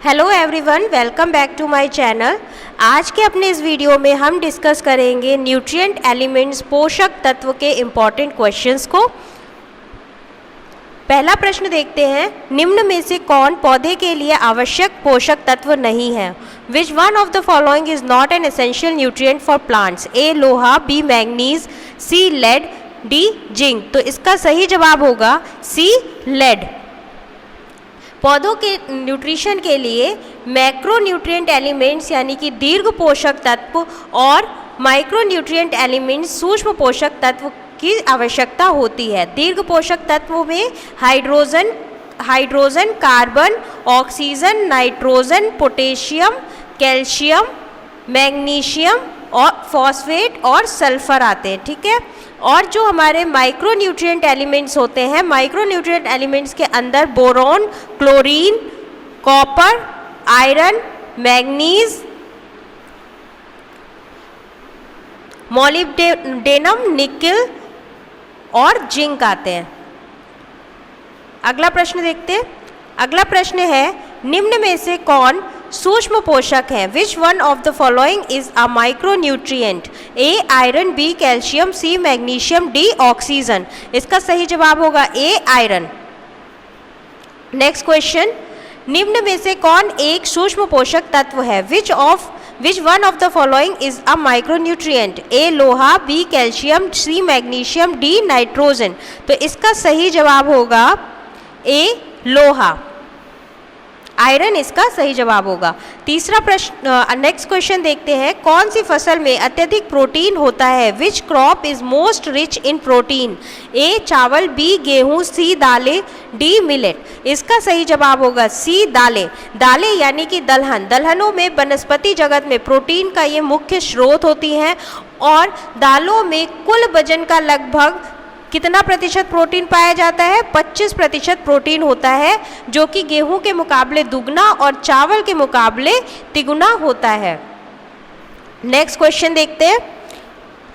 Hello everyone, welcome back to my channel. आज के अपने इस वीडियो में हम डिस्कस करेंगे न्यूट्रिएंट एलिमेंट्स पोषक तत्व के इम्पॉर्टेंट क्वेश्चंस को। पहला प्रश्न देखते हैं, निम्न में से कौन पौधे के लिए आवश्यक पोषक तत्व नहीं है? Which one of the following is not an essential nutrient for plants? A लोहा, B manganese, C lead, D zinc. तो इसका सही जवाब होगा सी लेड। पौधों के न्यूट्रिशन के लिए मैक्रो न्यूट्रिएंट एलिमेंट्स यानी कि दीर्घ पोषक तत्व और माइक्रो न्यूट्रिएंट एलिमेंट्स सूक्ष्म पोषक तत्व की आवश्यकता होती है। दीर्घ पोषक तत्वों में hydrogen, carbon, oxygen, nitrogen, potassium, calcium, magnesium और फॉस्फेट और सल्फर आते हैं, ठीक है। और जो हमारे माइक्रो न्यूट्रिएंट एलिमेंट्स होते हैं, माइक्रो न्यूट्रिएंट एलिमेंट्स के अंदर boron, chlorine, copper, iron, manganese, molybdenum, nickel और जिंक आते हैं। अगला प्रश्न देखते हैं। अगला प्रश्न है, निम्न में से कौन सूक्ष्म पोषक है? Which one of the following is a micro nutrient? A iron, B calcium, C magnesium, D oxygen. इसका सही जवाब होगा ए आयरन। नेक्स्ट क्वेश्चन, निम्न में से कौन एक सूक्ष्म पोषक तत्व है? Which one of the following is a micro nutrient? A लोहा, B calcium, C magnesium, D nitrogen. तो इसका सही जवाब होगा ए लोहा, आयरन इसका सही जवाब होगा। तीसरा प्रश्न, नेक्स्ट क्वेश्चन देखते हैं, कौन सी फसल में अत्यधिक प्रोटीन होता है? Which crop is most rich in protein? A चावल, बी गेहूं, सी दालें, डी मिलेट। इसका सही जवाब होगा सी दालें। दालें यानी कि दलहन। दलहनों में वनस्पति जगत में प्रोटीन का ये मुख्य स्रोत होती हैं और दालों में कुल वजन का लगभग कितना प्रतिशत प्रोटीन पाया जाता है? 25% प्रोटीन होता है, जो कि गेहूं के मुकाबले दुगना और चावल के मुकाबले तिगुना होता है। नेक्स्ट क्वेश्चन देखते हैं,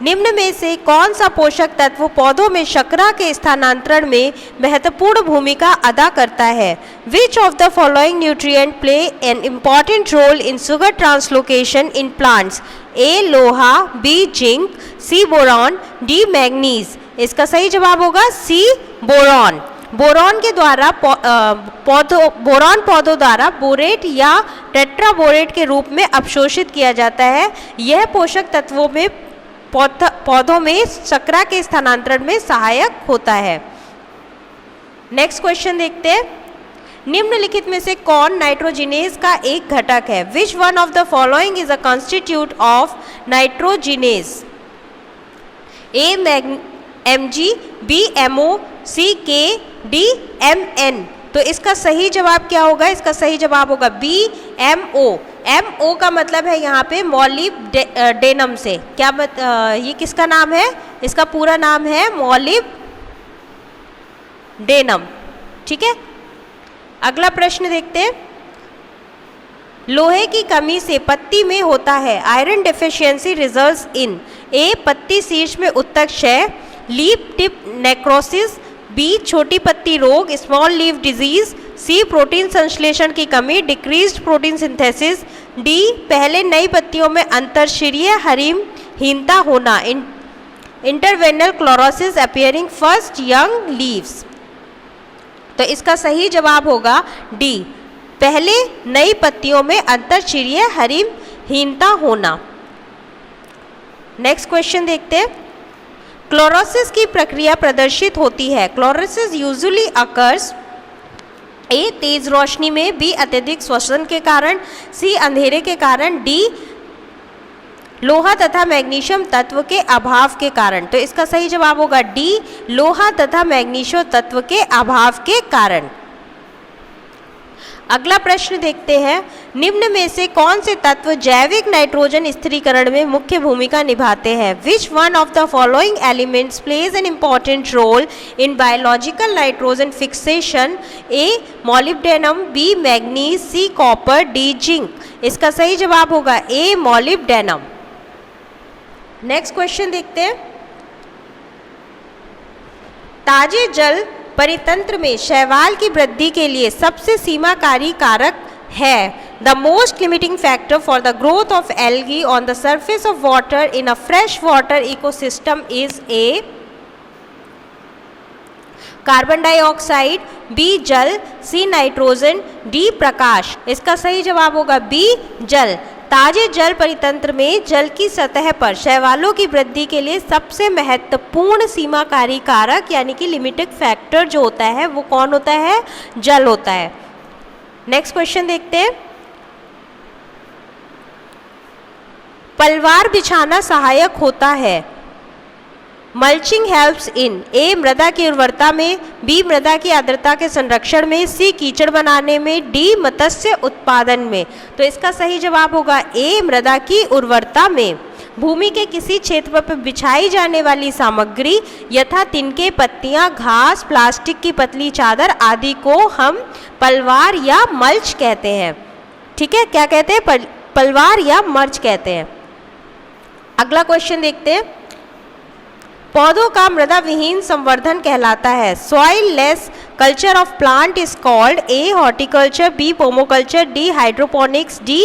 निम्न में से कौन सा पोषक तत्व पौधों में शर्करा के स्थानांतरण में महत्वपूर्ण भूमिका अदा करता है? Which of the following nutrient play an important role in sugar translocation in plants? A लोहा, B zinc, C boron, D manganese. इसका सही जवाब होगा सी बोरॉन। बोरॉन के द्वारा बोरॉन पौधों द्वारा बोरेट या टेट्राबोरेट के रूप में अवशोषित किया जाता है। यह पोषक तत्वों में पौधों में शर्करा के स्थानांतरण में सहायक होता है। नेक्स्ट क्वेश्चन देखते हैं, निम्नलिखित में से कौन नाइट्रोजिनेज का एक घटक है? Which one of the following is a constitute of nitrogenase? A Mg, B MO, C K, D MN। तो इसका सही जवाब क्या होगा? इसका सही जवाब होगा बी MO। MO का मतलब है यहाँ पे मॉलिब्डेनम से। ये किसका नाम है? इसका पूरा नाम है मॉलिब्डेनम, ठीक है। अगला प्रश्न देखते हैं, लोहे की कमी से पत्ती में होता है आयरन डेफिशिएंसी रिजल्ट्स इन? ए पत्ती शीर्ष में उत्तक क्षय, लीफ टिप नेक्रोसिस, बी छोटी पत्ती रोग, स्मॉल लीफ डिजीज, सी प्रोटीन संश्लेषण की कमी, डिक्रीज्ड प्रोटीन सिंथेसिस, डी पहले नई पत्तियों में अंतरशिरीय हरिमहीनता होना, interveinal chlorosis appearing first young leaves. तो इसका सही जवाब होगा डी, पहले नई पत्तियों में अंतरशिरीय हरिमहीनता होना। नेक्स्ट क्वेश्चन देखते हैं, क्लोरोसिस की प्रक्रिया प्रदर्शित होती है? क्लोरोसिस यूजुअली अकर्स ए तेज रोशनी में, बी अत्यधिक श्वसन के कारण, सी अंधेरे के कारण, डी लोहा तथा मैग्नीशियम तत्व के अभाव के कारण। तो इसका सही जवाब होगा डी लोहा तथा मैग्नीशियम तत्व के अभाव के कारण। अगला प्रश्न देखते हैं, निम्न में से कौन से तत्व जैविक नाइट्रोजन स्थिरीकरण में मुख्य भूमिका निभाते हैं? Which one of the following elements plays an important role in biological nitrogen fixation? A molybdenum, B manganese, C copper, D zinc. इसका सही जवाब होगा ए मॉलिब्डेनम। नेक्स्ट क्वेश्चन देखते हैं, ताजे जल परितंत्र में शैवाल की वृद्धि के लिए सबसे सीमाकारी कारक है the most limiting factor for the growth of algae on the surface of water in a fresh water ecosystem is A carbon dioxide, B जल, सी नाइट्रोजन, डी प्रकाश। इसका सही जवाब होगा बी जल। ताजे जल परितंत्र में जल की सतह पर शैवालों की वृद्धि के लिए सबसे महत्वपूर्ण सीमाकारी कारक यानी कि लिमिटिंग फैक्टर जो होता है वो कौन होता है? जल होता है। नेक्स्ट क्वेश्चन देखते हैं। पलवार बिछाना सहायक होता है। मल्चिंग हेल्प्स इन ए मृदा की उर्वरता में, बी मृदा की आर्द्रता के संरक्षण में, सी कीचड़ बनाने में, डी मत्स्य उत्पादन में। तो इसका सही जवाब होगा ए मृदा की उर्वरता में। भूमि के किसी क्षेत्र पर बिछाई जाने वाली सामग्री यथा तिनके, पत्तियां, घास, प्लास्टिक की पतली चादर आदि को हम पलवार या मल्च कहते हैं। ठीक है, क्या कहते हैं? पलवार या मल्च कहते हैं। अगला क्वेश्चन देखते हैं। पौधों का मृदा विहीन संवर्धन कहलाता है। Soilless culture of plant is called A horticulture, B pomoculture, D hydroponics, D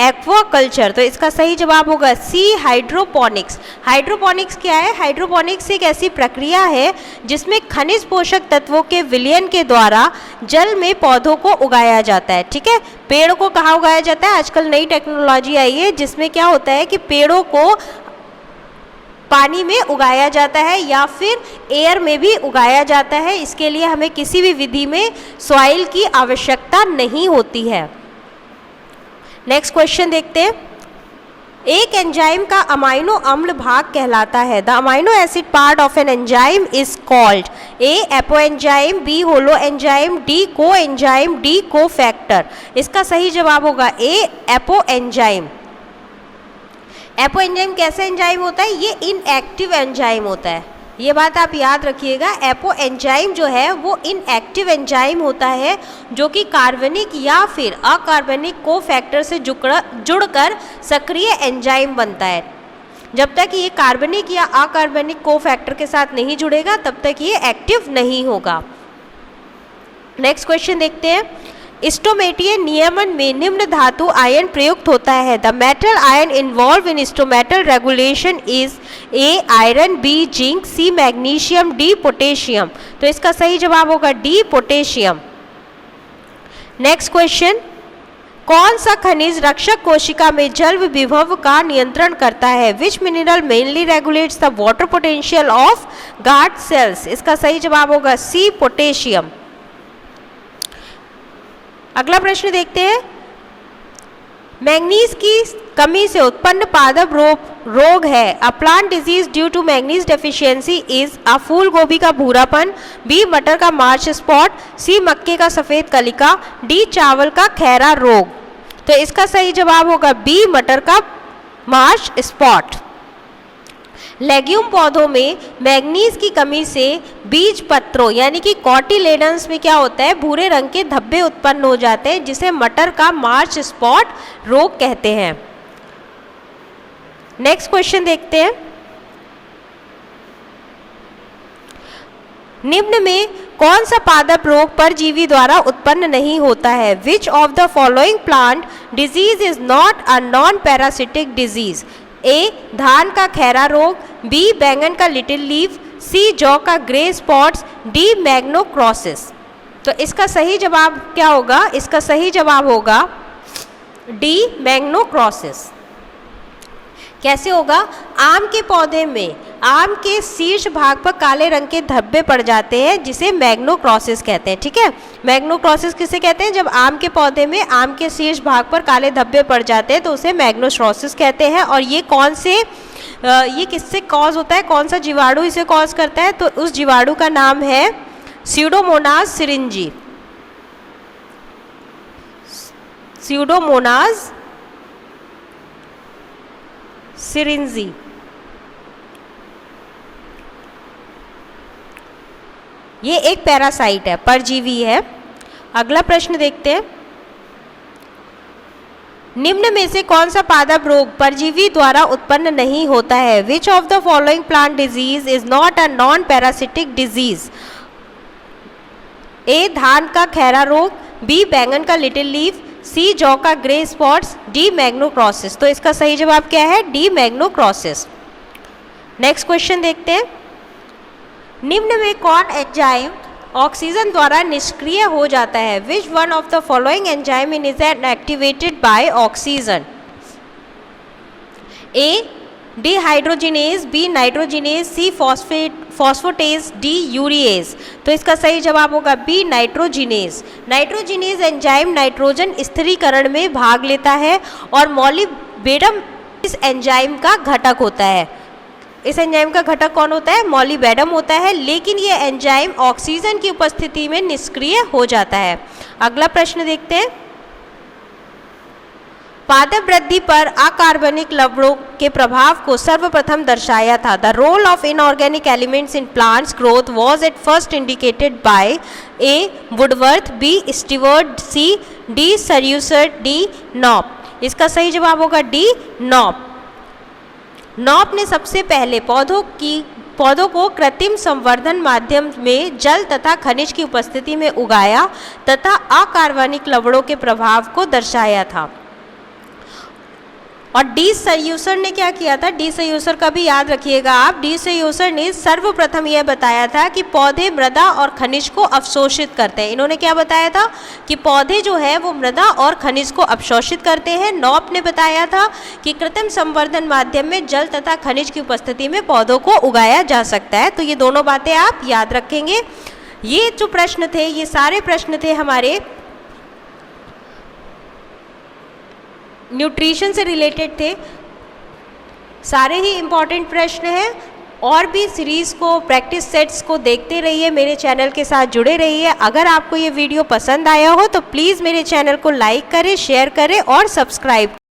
aquaculture. तो इसका सही जवाब होगा सी हाइड्रोपोनिक्स। हाइड्रोपोनिक्स क्या है? हाइड्रोपोनिक्स एक ऐसी प्रक्रिया है जिसमें खनिज पोषक तत्वों के विलयन के द्वारा जल में पौधों को उगाया जाता है। ठीक है, पेड़ को कहाँ उगाया जाता है? आजकल नई टेक्नोलॉजी आई है जिसमें क्या होता है कि पेड़ों को पानी में उगाया जाता है या फिर एयर में भी उगाया जाता है। इसके लिए हमें किसी भी विधि में सॉइल की आवश्यकता नहीं होती है। नेक्स्ट क्वेश्चन देखते हैं। एक एंजाइम का अमाइनो अम्ल भाग कहलाता है। The amino acid part of an enzyme is called A apo enzyme, B holo enzyme, D co enzyme, D co factor. इसका सही जवाब होगा A apo enzyme. Apo enzyme कैसा एंजाइम होता है? ये इनएक्टिव एंजाइम होता है। ये बात आप याद रखिएगा। एपो एंजाइम जो है वो इनएक्टिव एंजाइम होता है जो कि कार्बनिक या फिर अकार्बनिक कोफैक्टर से जुड़कर सक्रिय एंजाइम बनता है। जब तक ये कार्बनिक या अकार्बनिक कोफैक्टर के साथ नहीं जुड़ेगा तब तक ये एक्टिव नहीं होगा। नेक्स्ट क्वेश्चन देखते हैं। स्टोमेटीय नियमन में निम्न धातु आयन प्रयुक्त होता है। The metal ion involved in stomatal regulation is A iron, B zinc, C magnesium, D potassium. तो इसका सही जवाब होगा डी पोटेशियम। Next question. कौन सा खनिज रक्षक कोशिका में जल विभव का नियंत्रण करता है? विच mineral mainly regulates the water potential of guard cells. इसका सही जवाब होगा सी पोटेशियम। अगला प्रश्न देखते हैं। मैंगनीज की कमी से उत्पन्न पादप रोग है। A plant disease due to manganese deficiency is a फूल गोभी का भूरापन, बी मटर का मार्च स्पॉट, सी मक्के का सफ़ेद कलिका, डी चावल का खैरा रोग। तो इसका सही जवाब होगा बी मटर का मार्च स्पॉट। लेग्यूम पौधों में मैंगनीज की कमी से बीज पत्रों यानी कि कॉटिलेडन्स में क्या होता है? भूरे रंग के धब्बे उत्पन्न हो जाते हैं जिसे मटर का मार्च स्पॉट रोग कहते हैं। नेक्स्ट क्वेश्चन देखते हैं। निम्न में कौन सा पादप रोग परजीवी द्वारा उत्पन्न नहीं होता है? Which of the following plant disease is not a non parasitic disease? A धान का खैरा रोग, बी बैंगन का लिटिल लीफ, सी जौ का ग्रे स्पॉट्स, डी मैग्नोक्रोसिस। तो इसका सही जवाब क्या होगा? इसका सही जवाब होगा डी मैग्नोक्रोसिस। कैसे होगा? आम के पौधे में आम के शीर्ष भाग पर काले रंग के धब्बे पड़ जाते हैं जिसे मैग्नोक्रोसिस कहते हैं। ठीक है, मैग्नोक्रोसिस किसे कहते हैं? जब आम के पौधे में आम के शीर्ष भाग पर काले धब्बे पड़ जाते हैं तो उसे मैग्नोक्रोसिस कहते हैं। और ये कौन से ये किससे कॉज होता है? कौन सा जीवाणु इसे कॉज करता है? तो उस जीवाणु का नाम है स्यूडोमोनास सिरिंजी। स्यूडोमोनास सिरिंजी। ये एक पैरासाइट है, परजीवी है। अगला प्रश्न देखते हैं। निम्न में से कौन सा पादप रोग परजीवी द्वारा उत्पन्न नहीं होता है? Which of the following plant disease is not a non parasitic disease? A धान का खैरा रोग, बी बैंगन का लिटिल लीफ, सी जौ का ग्रे स्पॉट्स, डी मैग्नोक्रॉसिस। तो इसका सही जवाब क्या है? डी मैग्नोक्रॉसिस। नेक्स्ट क्वेश्चन देखते हैं, निम्न में कौन एंजाइम ऑक्सीजन द्वारा निष्क्रिय हो जाता है? Which one of the following enzyme is activated by oxygen? A dehydrogenase, B nitrogenase, C phosphatase, D urease. तो इसका सही जवाब होगा B nitrogenase. Nitrogenase enzyme nitrogen स्थिरीकरण में भाग लेता है और मॉलिबेडम इस एंजाइम का घटक होता है। इस एंजाइम का घटक कौन होता है? मॉलिबेडम होता है, लेकिन ये एंजाइम ऑक्सीजन की उपस्थिति में निष्क्रिय हो जाता है। अगला प्रश्न देखते हैं, पादप वृद्धि पर अकार्बनिक लवणों के प्रभाव को सर्वप्रथम दर्शाया था। The role of inorganic elements in plants growth was at first indicated by A Woodworth, B Stewart, C de Saussure, D Knop. इसका सही जवाब होगा डी नॉप। नॉप ने सबसे पहले पौधों को कृत्रिम संवर्धन माध्यम में जल तथा खनिज की उपस्थिति में उगाया तथा अकार्बनिक लवणों के प्रभाव को दर्शाया था। और डी सर्यूसर ने क्या किया था? डी सर्यूसर का भी याद रखिएगा आप। डी सर्यूसर ने सर्वप्रथम यह बताया था कि पौधे मृदा और खनिज को अवशोषित करते हैं। इन्होंने क्या बताया था? कि पौधे जो है वो मृदा और खनिज को अवशोषित करते हैं। नॉप ने बताया था कि कृत्रिम संवर्धन माध्यम में जल तथा खनिज की उपस्थिति में पौधों को उगाया जा सकता है। तो ये दोनों बातें आप याद रखेंगे। ये जो प्रश्न थे, ये सारे प्रश्न थे हमारे न्यूट्रिशन से रिलेटेड थे, सारे ही इम्पॉर्टेंट प्रश्न हैं। और भी सीरीज़ को, प्रैक्टिस सेट्स को देखते रहिए, मेरे चैनल के साथ जुड़े रहिए। अगर आपको ये वीडियो पसंद आया हो तो प्लीज़ मेरे चैनल को लाइक करें, शेयर करें और सब्सक्राइब